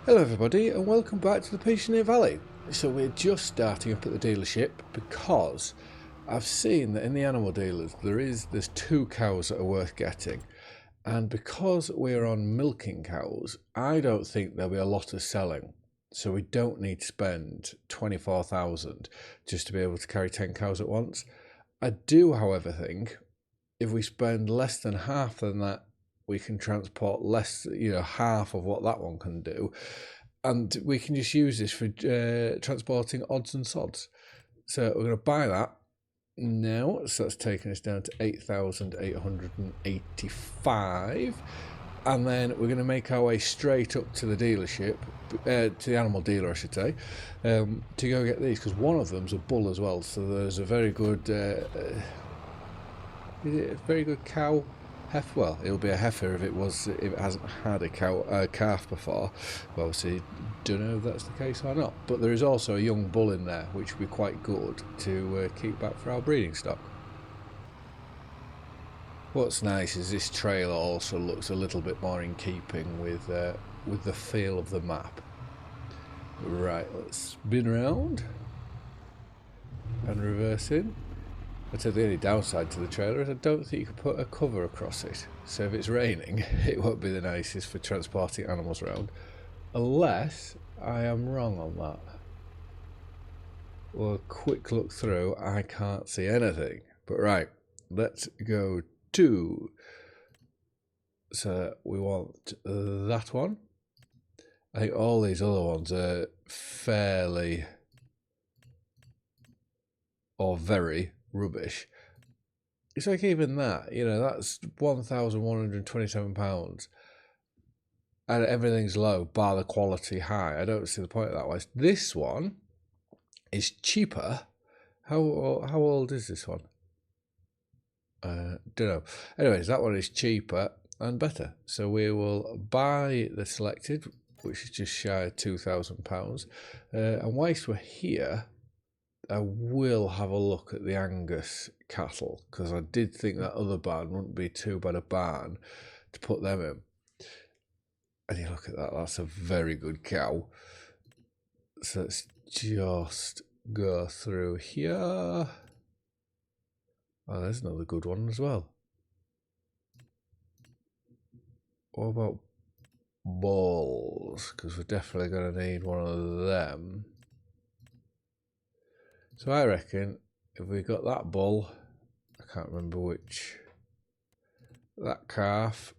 Hello everybody and welcome back to the Pichonnière Valley. So we're just starting up at the dealership because I've seen that in the animal dealers there's 2 cows that are worth getting, and because we're on milking cows I don't think there'll be a lot of selling, so we don't need to spend 24,000 just to be able to carry 10 cows at once. I do however think if we spend less than half than that we can transport less, half of what that one can do, and we can just use this for transporting odds and sods. So we're going to buy that now. So that's taking us down to 8,885, and then we're going to make our way straight up to the dealership, to the animal dealer, I should say, to go get these, because one of them's a bull as well. So there's a very good, cow. Well, it'll be a heifer if it hasn't had a calf before. Well, obviously, don't know if that's the case or not. But there is also a young bull in there, which would be quite good to keep back for our breeding stock. What's nice is this trail also looks a little bit more in keeping with the feel of the map. Right, let's spin around and reverse in. I'd say the only downside to the trailer is I don't think you could put a cover across it. So if it's raining, it won't be the nicest for transporting animals around. Unless I am wrong on that. Well, a quick look through, I can't see anything. But right, let's go to... So we want that one. I think all these other ones are fairly... or very... rubbish. It's like even that, that's £1,127 and everything's low bar the quality high. I don't see the point of that one. This one is cheaper. How old is this one? Don't know. Anyways, that one is cheaper and better, so we will buy the selected, which is just shy of £2,000, and whilst we're here I will have a look at the Angus cattle, because I did think that other barn wouldn't be too bad a barn to put them in. And you look at that, that's a very good cow. So let's just go through here. Oh, there's another good one as well. What about bulls? Because we're definitely going to need one of them. So I reckon if we got that bull, I can't remember which, that calf,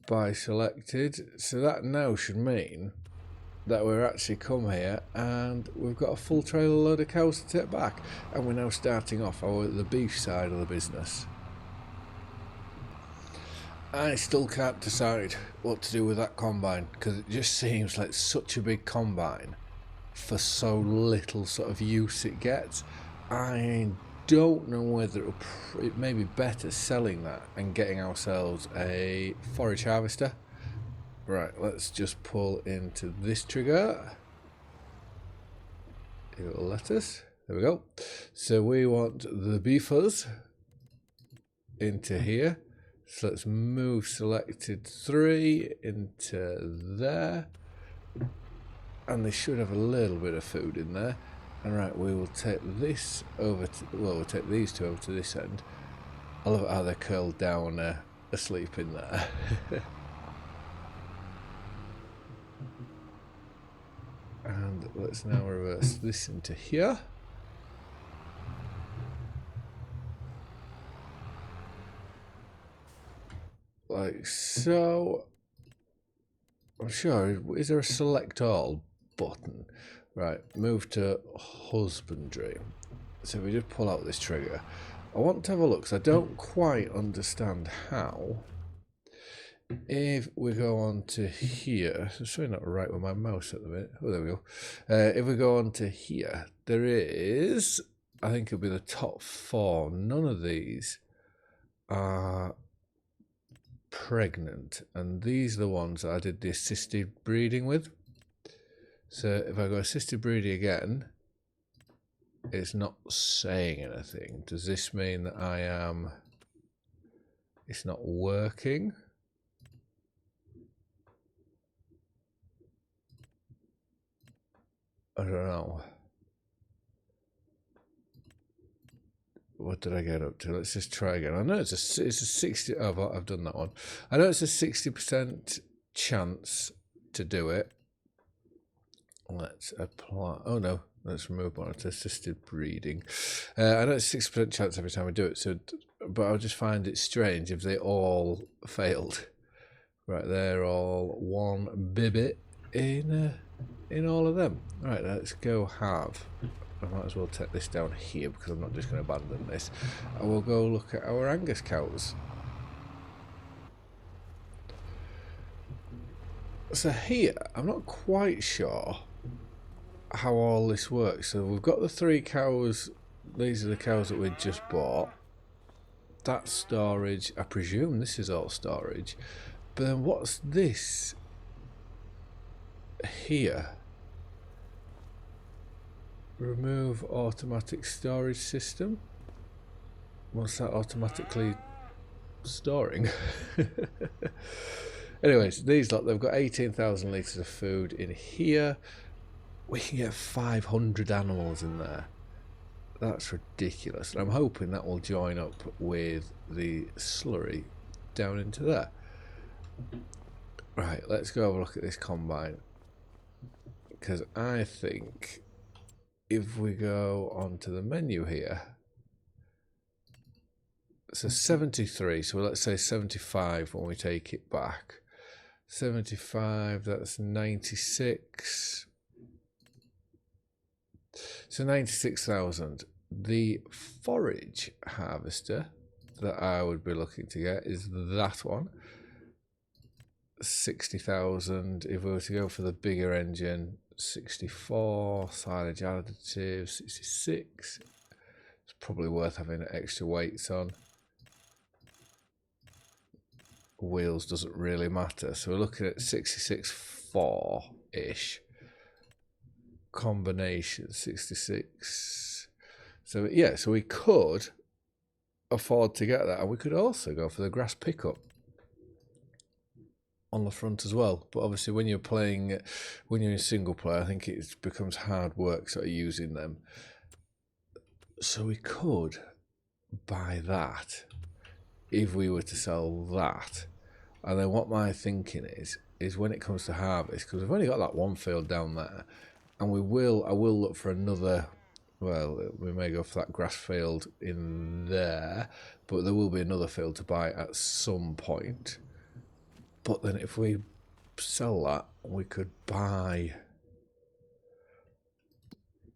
by selected, so that now should mean that we're actually come here and we've got a full trailer load of cows to take back, and we're now starting off the beef side of the business. I still can't decide what to do with that combine, because it just seems like such a big combine for so little sort of use it gets. I don't know whether it may be better selling that and getting ourselves a forage harvester. Right, let's just pull into this trigger. It'll let us. There we go. So we want the beefers into here. So let's move selected 3 into there, and they should have a little bit of food in there. And right, we will take this over to, we'll take these 2 over to this end. I love how they're curled down asleep in there. And let's now reverse this into here. Like so. I'm sure, is there a select all button? Right, move to husbandry. So we just pull out this trigger. I want to have a look, because I don't quite understand how. If we go on to here, it's really not right with my mouse at the minute. Oh, there we go. If we go on to here, there is, I think it'll be the top 4. None of these are pregnant, and these are the ones that I did the assisted breeding with. So if I go assisted breeding again, it's not saying anything. Does this mean that it's not working? I don't know. What did I get up to? Let's just try again. I know it's a 60. Oh, I've done that one. I know it's a 60% chance to do it. Let's apply. Oh no, let's remove one. It's assisted breeding. I know it's 60% chance every time we do it. So, but I just find it strange if they all failed. Right, they're all one bibbit in all of them. Right, let's go have. I might as well take this down here because I'm not just going to abandon this. I will go look at our Angus cows. So here, I'm not quite sure how all this works. So we've got the 3 cows. These are the cows that we just bought. That's storage. I presume this is all storage. But then what's this here? Remove automatic storage system. What's that automatically storing? Anyways, these lot, they've got 18,000 litres of food in here. We can get 500 animals in there. That's ridiculous. And I'm hoping that will join up with the slurry down into there. Right, let's go have a look at this combine. Because I think if we go onto the menu here, so 73, so let's say 75 when we take it back. 75, that's 96. So 96,000. The forage harvester that I would be looking to get is that one. 60,000. If we were to go for the bigger engine, 64, silage additive, 66. It's probably worth having extra weights on. Wheels doesn't really matter. So we're looking at 66.4-ish. Combination, 66. So yeah, so we could afford to get that. And we could also go for the grass pickup on the front as well, but obviously when you're playing, when you're in single player, I think it becomes hard work sort of using them. So we could buy that if we were to sell that. And then what my thinking is when it comes to harvest, because we've only got that one field down there, and I will look for another. Well, we may go for that grass field in there, but there will be another field to buy at some point. But then if we sell that, we could buy,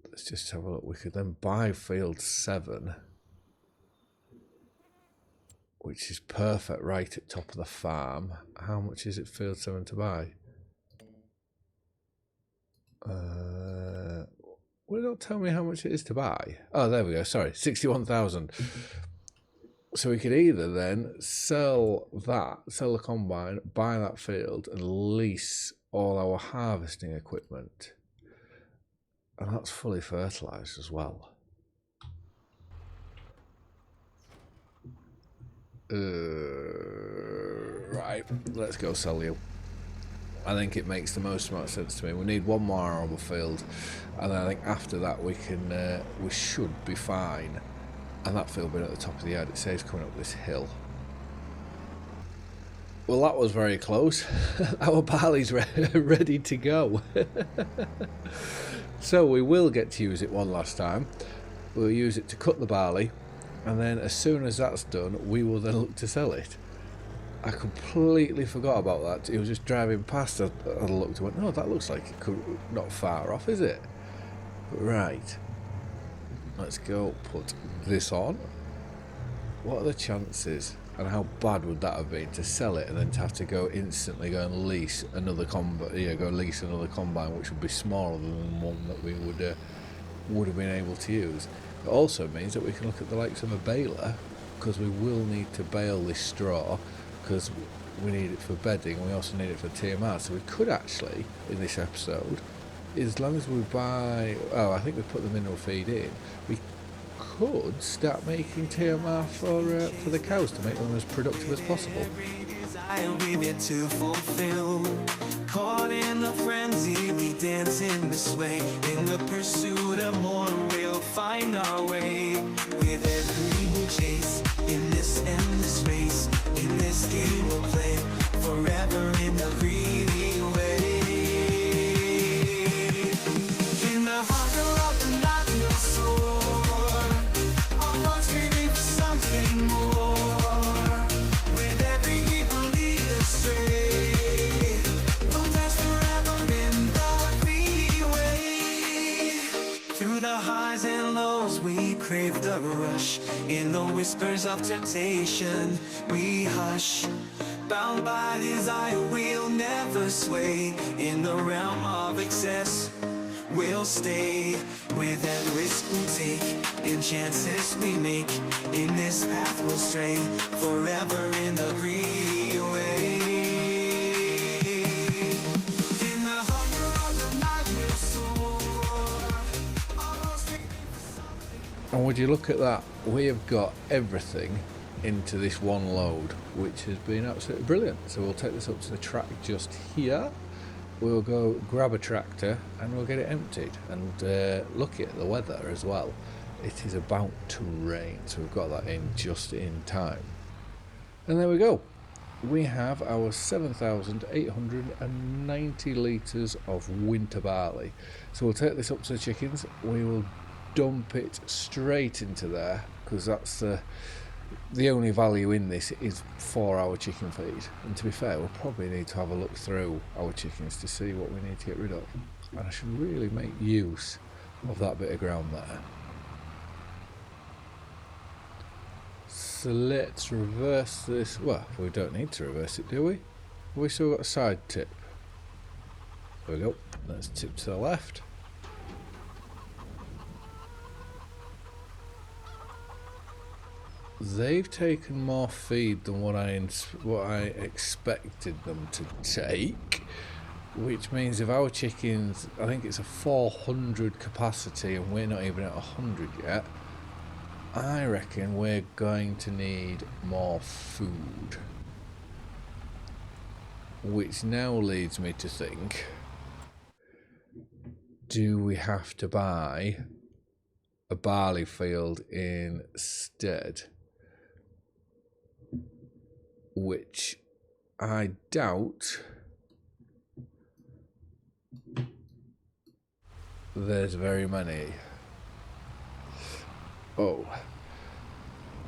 let's just have a look, we could then buy field 7, which is perfect right at top of the farm. How much is it field 7 to buy? Well, don't tell me how much it is to buy. Oh, there we go, sorry, 61,000. So we could either then sell the combine, buy that field, and lease all our harvesting equipment. And that's fully fertilised as well. Right, let's go sell you. I think it makes the most amount of sense to me. We need one more arable field, and then I think after that we should be fine. And that field being at the top of the yard, it says coming up this hill. Well, that was very close. Our barley's ready to go. So we will get to use it one last time. We'll use it to cut the barley, and then as soon as that's done, we will then look to sell it. I completely forgot about that. It was just driving past, I looked and went, no, that looks like it could not far off, is it? Right. Let's go put this on. What are the chances, and how bad would that have been to sell it and then to have to go instantly go and lease another combine, which would be smaller than the one that we would have been able to use. It also means that we can look at the likes of a baler, because we will need to bale this straw because we need it for bedding, and we also need it for TMR. So we could actually, in this episode, as long as we buy, oh, I think we put the mineral feed in, we could start making TMR for the cows to make them as productive as possible. To fulfill, caught in a frenzy, we dance in this way. In the pursuit of more, we'll find our way. With every chase, in this endless race, in this game we'll play forever in the greedy way. In the hunger of the night we'll soar, our hearts craving for something more. Through the highs and lows we crave the rush. In the whispers of temptation we hush. Bound by desire we'll never sway. In the realm of excess we'll stay. With every risk we take, in chances we make, in this path we'll stray forever in the greedy way. In the hunger of the night we'll soar. And would you look at that, we have got everything into this one load, which has been absolutely brilliant. So we'll take this up to the track just here. We'll go grab a tractor and we'll get it emptied. And look at the weather as well. It is about to rain, so we've got that in just in time. And there we go. We have our 7,890 litres of winter barley. So we'll take this up to the chickens. We will dump it straight into there, because that's the only value in this is for our chicken feed. And to be fair, we'll probably need to have a look through our chickens to see what we need to get rid of. And I should really make use of that bit of ground there. So let's reverse this. Well, we don't need to reverse it, do we? Have we still got a side tip? There we go. Let's tip to the left. They've taken more feed than what I expected them to take, which means if our chickens, I think it's a 400 capacity and we're not even at 100 yet, I reckon we're going to need more food. Which now leads me to think, do we have to buy a barley field instead? Which I doubt there's very many. Oh,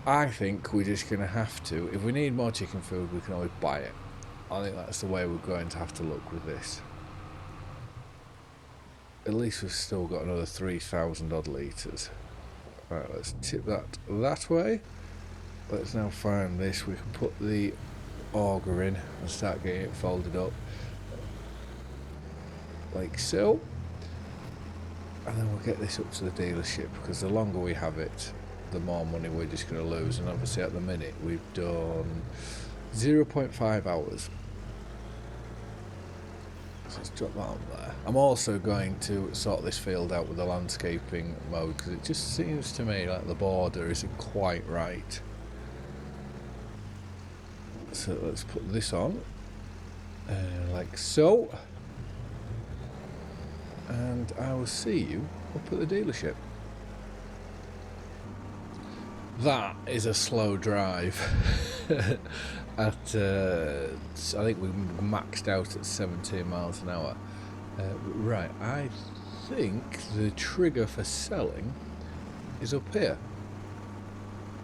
I think we're just going to have to, if we need more chicken food, we can always buy it. I think that's the way we're going to have to look with this. At least we've still got another 3,000 odd litres. Right, let's tip that way. Let's now find this. We can put the auger in and start getting it folded up like so. And then we'll get this up to the dealership, because the longer we have it, the more money we're just going to lose. And obviously at the minute we've done 0.5 hours. So let's drop that on there. I'm also going to sort this field out with the landscaping mode, because it just seems to me like the border isn't quite right. So let's put this on, like so, and I will see you up at the dealership. That is a slow drive. I think we maxed out at 17 miles an hour. Right, I think the trigger for selling is up here,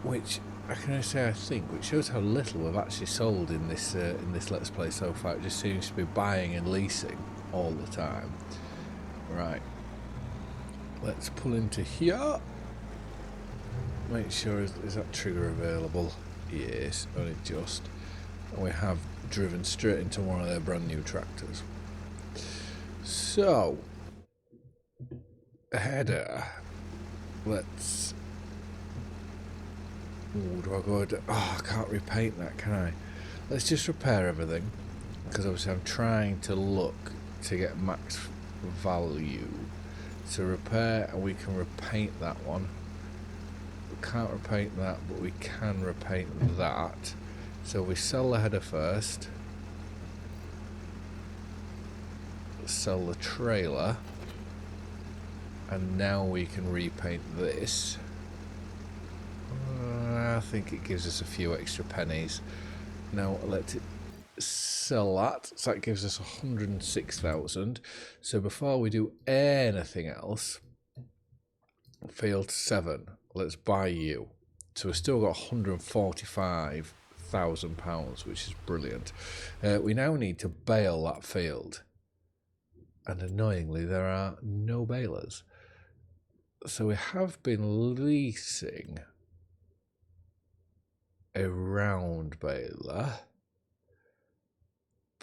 which I can only say I think, which shows how little we've actually sold in this Let's Play so far. It just seems to be buying and leasing all the time. Right, let's pull into here. Make sure, is that trigger available? Yes, only just. And we have driven straight into one of their brand new tractors. So, header. Let's. Ooh, do I go? Oh, I can't repaint that, can I? Let's just repair everything, because obviously I'm trying to look to get max value. So repair, and we can repaint that one. We can't repaint that, but we can repaint that. So we sell the header first. Sell the trailer. And now we can repaint this. I think it gives us a few extra pennies. Now let it sell that. So that gives us 106,000. So before we do anything else, field 7. Let's buy you. So we've still got £145,000, which is brilliant. We now need to bale that field. And annoyingly, there are no balers. So we have been leasing a round baler,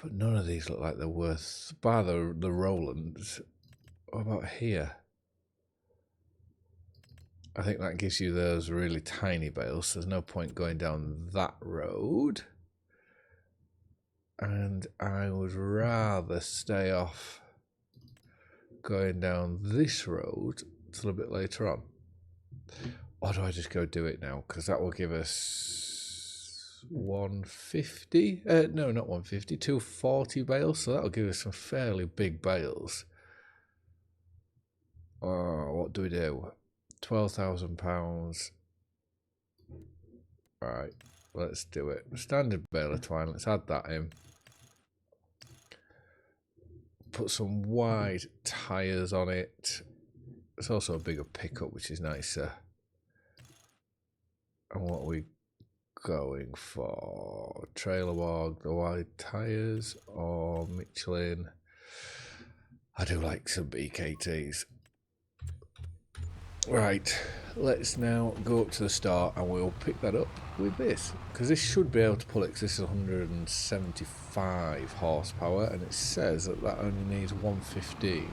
but none of these look like they're worth, bar the Rolands. What about here? I think that gives you those really tiny bales, so there's no point going down that road. And I would rather stay off going down this road a little bit later on. Or do I just go do it now? Because that will give us 150. No, not 150. 240 bales. So that'll give us some fairly big bales. What do we do? £12,000. Right, let's do it. Standard baler twine. Let's add that in. Put some wide tyres on it. It's also a bigger pickup, which is nicer. And what are we going for? Trailer Wog, the wide tyres, or Michelin? I do like some BKTs. Right, let's now go up to the start and we'll pick that up with this. Because this should be able to pull it, because this is 175 horsepower, and it says that that only needs 115.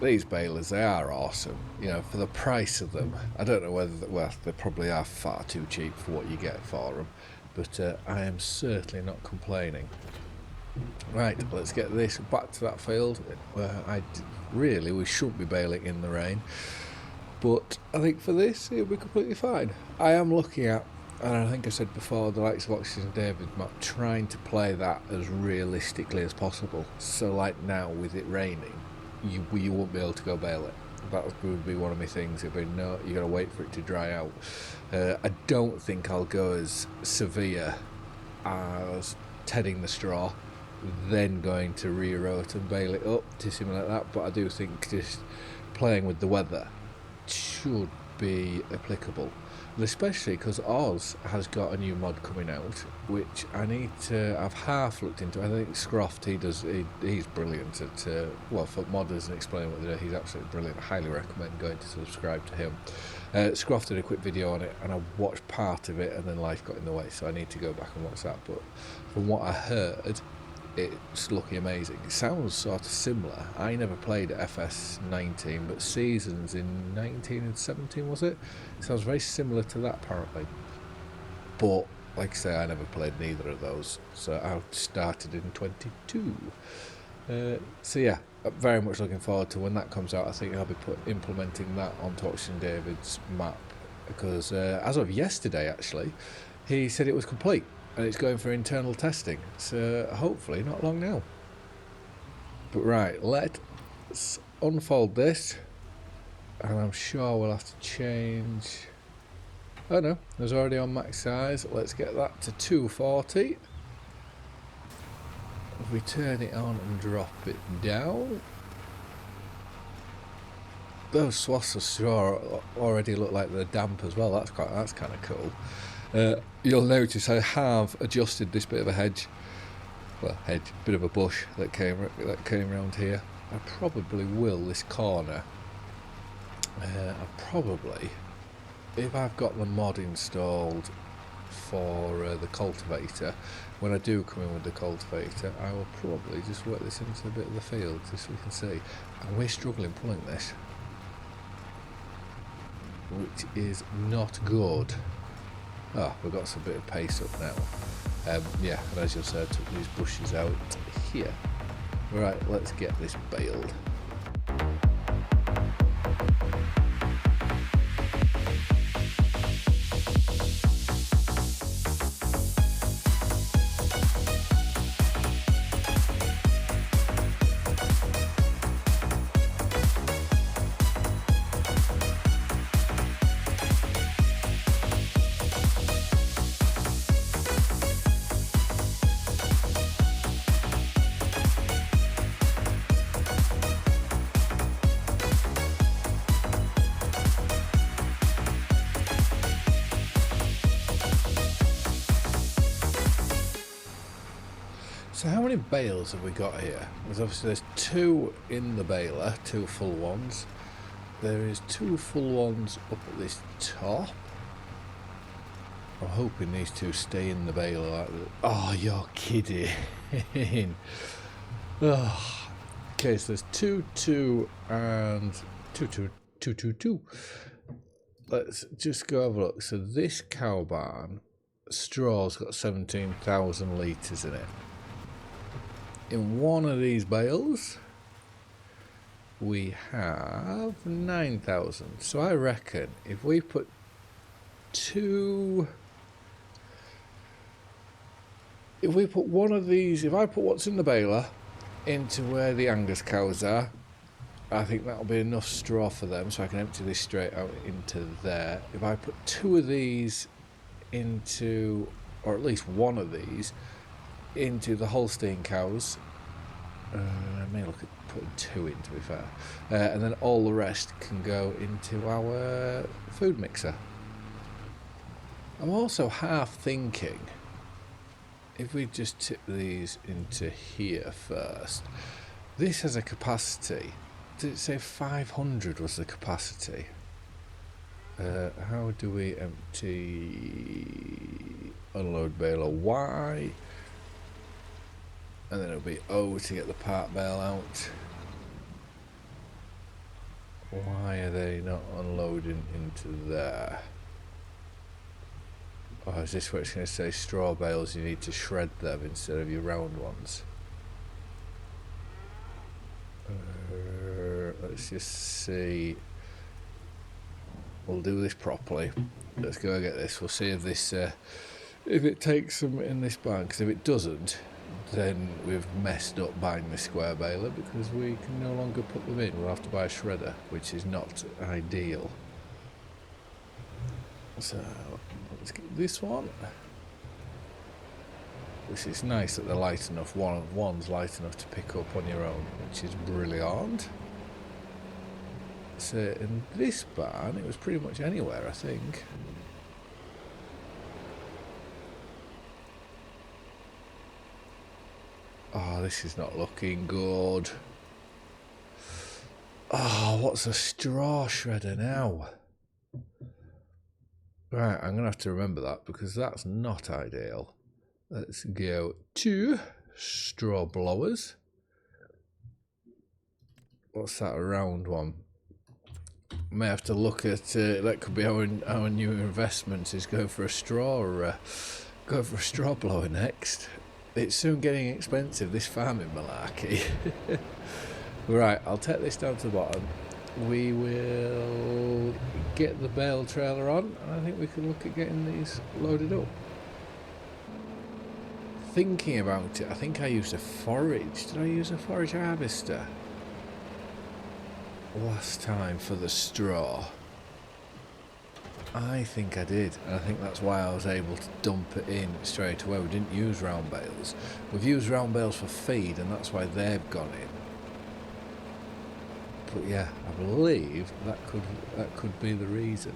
These balers, they are awesome, you know, for the price of them. I don't know whether, well, they probably are far too cheap for what you get for them, but I am certainly not complaining. Right, let's get this back to that field where really we shouldn't be baling in the rain, but I think for this it'll be completely fine. I am looking at, and I think I said before, the likes of Oxygen David map, trying to play that as realistically as possible. So like now with it raining, you won't be able to go bale it. That would be one of my things. It'd be no, you got to wait for it to dry out. I don't think I'll go as severe as tedding the straw, then going to re-rote and bale it up to simulate that, but I do think just playing with the weather should be applicable, and especially because Oz has got a new mod coming out, which I need to, I've half looked into. I think Scroft, he's brilliant at well, for modders and explaining what they do. He's absolutely brilliant. I highly recommend going to subscribe to him. Scroft did a quick video on it and I watched part of it, and then life got in the way, so I need to go back and watch that. But from what I heard, it's looking amazing. It sounds sort of similar. I never played FS19, but Seasons in 19 and 17, was it? It sounds very similar to that apparently. But like I say, I never played neither of those, so I started in 22. So yeah, I'm very much looking forward to when that comes out. I think I'll be implementing that onto Oxygen David's map, because as of yesterday actually, he said it was complete. And it's going for internal testing, so hopefully not long now. But right, let's unfold this, and I'm sure we'll have to change. Oh no, it was already on max size. Let's get that to 240. If we turn it on and drop it down, those swaths of straw already look like they're damp as well. That's kind of cool. You'll notice I have adjusted this bit of a hedge, bit of a bush that came around here. I probably will this corner. I probably, if I've got the mod installed for the cultivator, when I do come in with the cultivator, I will probably just work this into a bit of the field just so we can see. And we're struggling pulling this, which is not good. Oh, we've got some bit of pace up now. Yeah, and as you'll say, I took these bushes out here. Right, let's get this baled. So how many bales have we got here? There's 2 in the baler, 2 full ones. There is 2 full ones up at this top. I'm hoping these 2 stay in the baler like that. Oh, you're kidding. Oh. Okay, so there's 2, 2 and 2, 2, 2, 2, 2. Let's just go have a look. So this cow barn, straw's got 17,000 litres in it. In one of these bales, we have 9,000. So I reckon if we put 2... If we put one of these... If I put what's in the baler into where the Angus cows are, I think that'll be enough straw for them, so I can empty this straight out into there. If I put 2 of these into... or at least one of these... into the Holstein cows. I may look at putting 2 in, to be fair. And then all the rest can go into our food mixer. I'm also half thinking, if we just tip these into here first, this has a capacity. Did it say 500 was the capacity? How do we empty unload baler Y? And then it'll be O to get the part bale out. Why are they not unloading into there? Oh, is this where it's going to say straw bales? You need to shred them instead of your round ones. Let's just see. We'll do this properly. Let's go and get this. We'll see if this, if it takes them in this barn. Because if it doesn't, then we've messed up buying the square baler, because we can no longer put them in. We'll have to buy a shredder, which is not ideal. So let's get this one. Which is nice that they're light enough. One's light enough to pick up on your own, which is brilliant. So in this barn, it was pretty much anywhere, I think. Oh, this is not looking good. Oh, what's a straw shredder now? Right, I'm going to have to remember that, because that's not ideal. Let's go to straw blowers. What's that, a round one? May have to look at, that could be our new investment, is go for a straw, or go for a straw blower next. It's soon getting expensive, this farming malarkey. Right, I'll take this down to the bottom. We will get the bale trailer on, and I think we can look at getting these loaded up. Thinking about it, I think I used a forage. Did I use a forage harvester last time for the straw? I think I did, and I think that's why I was able to dump it in straight away. We didn't use round bales. We've used round bales for feed, and that's why they've gone in. But yeah, I believe that could be the reason.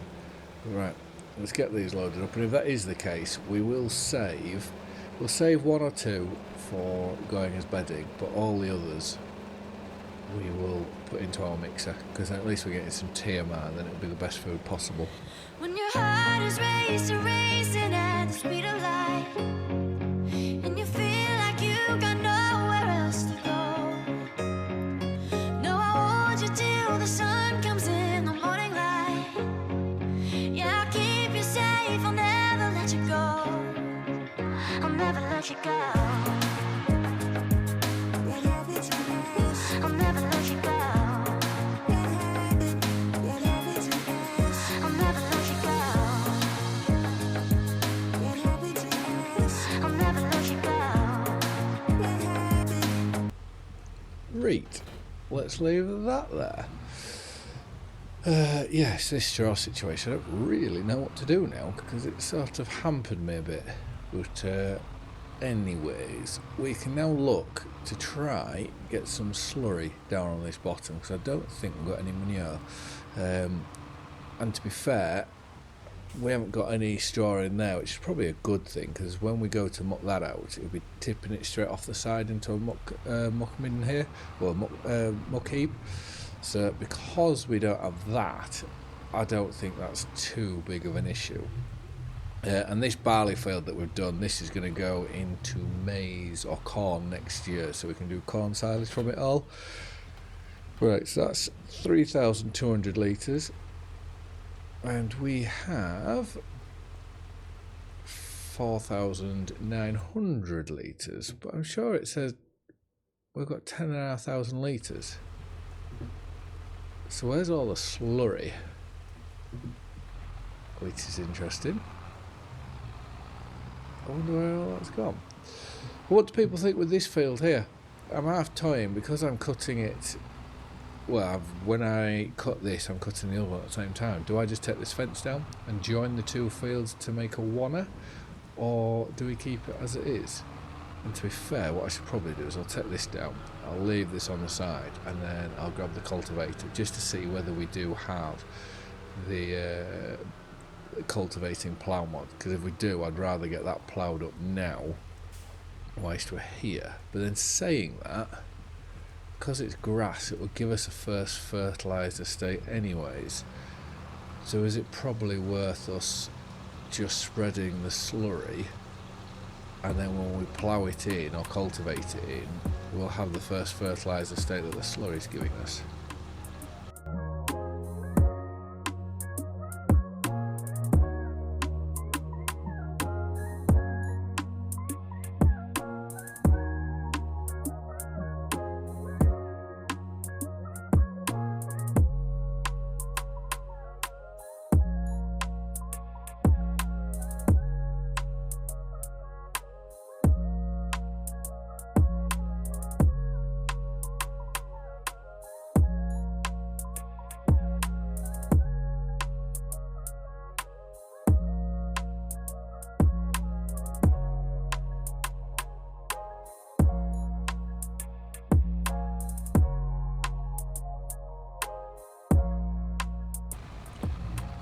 Right, let's get these loaded up, and if that is the case, we'll save 1 or 2 for going as bedding, but all the others we will put into our mixer, because at least we're getting some TMR, and then it'll be the best food possible. When your heart is racing at the speed of light, and you feel like you got nowhere else to go. No, I want you till the sun comes in the morning light. Yeah, I'll keep you safe, I'll never let you go. I'll never let you go. treat. Let's leave that there. Yes, this straw situation, I don't really know what to do now because it sort of hampered me a bit. But anyways, we can now look to try get some slurry down on this bottom because I don't think we've got any manure. And to be fair, we haven't got any straw in there, which is probably a good thing because when we go to muck that out, it'll be tipping it straight off the side into a muck bin here, or muck heap. So because we don't have that, I don't think that's too big of an issue. And this barley field that we've done, this is going to go into maize or corn next year, so we can do corn silage from it all. Right, so that's 3,200 litres. And we have 4,900 litres, but I'm sure it says we've got 10,500 litres. So where's all the slurry? Which is interesting. I wonder where all that's gone. What do people think with this field here? I'm half toying because I'm cutting it. Well, when I cut this, I'm cutting the other one at the same time. Do I just take this fence down and join the two fields to make a oneer? Or do we keep it as it is? And to be fair, what I should probably do is I'll take this down, I'll leave this on the side, and then I'll grab the cultivator just to see whether we do have the cultivating plough mod. Because if we do, I'd rather get that ploughed up now whilst we're here. But then saying that, because it's grass, it will give us a first fertiliser state anyways. So is it probably worth us just spreading the slurry, and then when we plough it in or cultivate it in, we'll have the first fertiliser state that the slurry is giving us?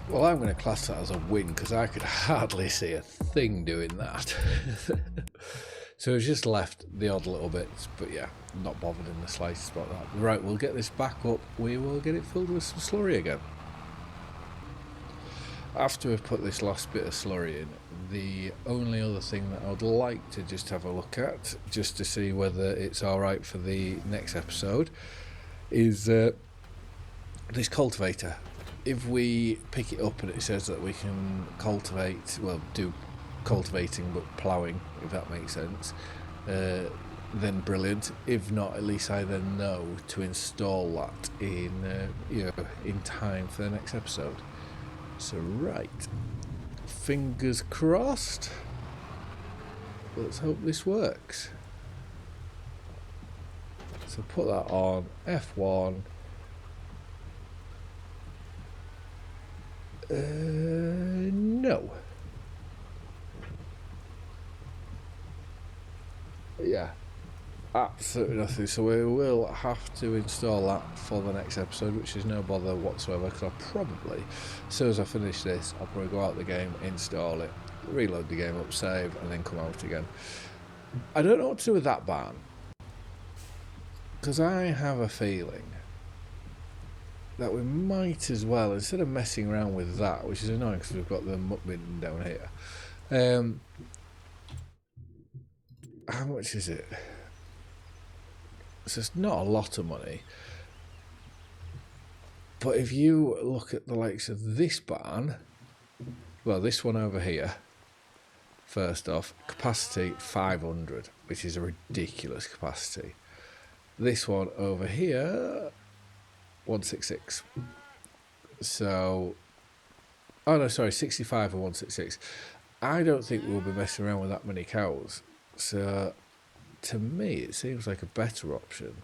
Well, I'm going to class that as a win because I could hardly see a thing doing that. So it's just left the odd little bits, but yeah, not bothered in the slightest about that. Right, we'll get this back up. We will get it filled with some slurry again. After we've put this last bit of slurry in, the only other thing that I would like to just have a look at, just to see whether it's alright for the next episode, is this cultivator. If we pick it up and it says that we can cultivate, well, do cultivating but ploughing, if that makes sense, then brilliant. If not, at least I then know to install that in time for the next episode. So right, fingers crossed. Let's hope this works. So put that on F1. No. Yeah, absolutely nothing. So we will have to install that for the next episode, which is no bother whatsoever, because I'll probably, as soon as I finish this, I'll probably go out the game, install it, reload the game up, save, and then come out again. I don't know what to do with that barn, because I have a feeling that we might as well, instead of messing around with that, which is annoying because we've got the muck bin down here. How much is it? So it's not a lot of money. But if you look at the likes of this barn, well, this one over here, first off, capacity 500, which is a ridiculous capacity. This one over here, 166. So, oh no, sorry, 65 or 166. I don't think we'll be messing around with that many cows. So, to me, it seems like a better option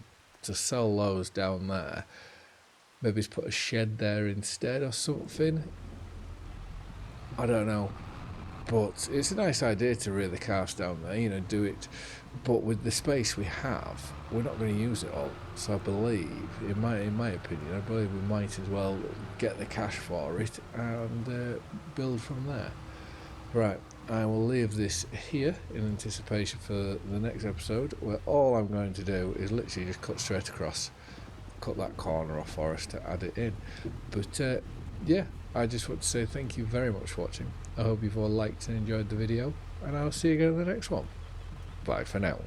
to sell those down there. Maybe put a shed there instead or something. I don't know. But it's a nice idea to rear the calves down there, you know, do it. But with the space we have, we're not going to use it all. So I believe, in my opinion, I believe we might as well get the cash for it and build from there. Right, I will leave this here in anticipation for the next episode, where all I'm going to do is literally just cut straight across, cut that corner off for us to add it in. But yeah, I just want to say thank you very much for watching. I hope you've all liked and enjoyed the video, and I'll see you again in the next one. Bye for now.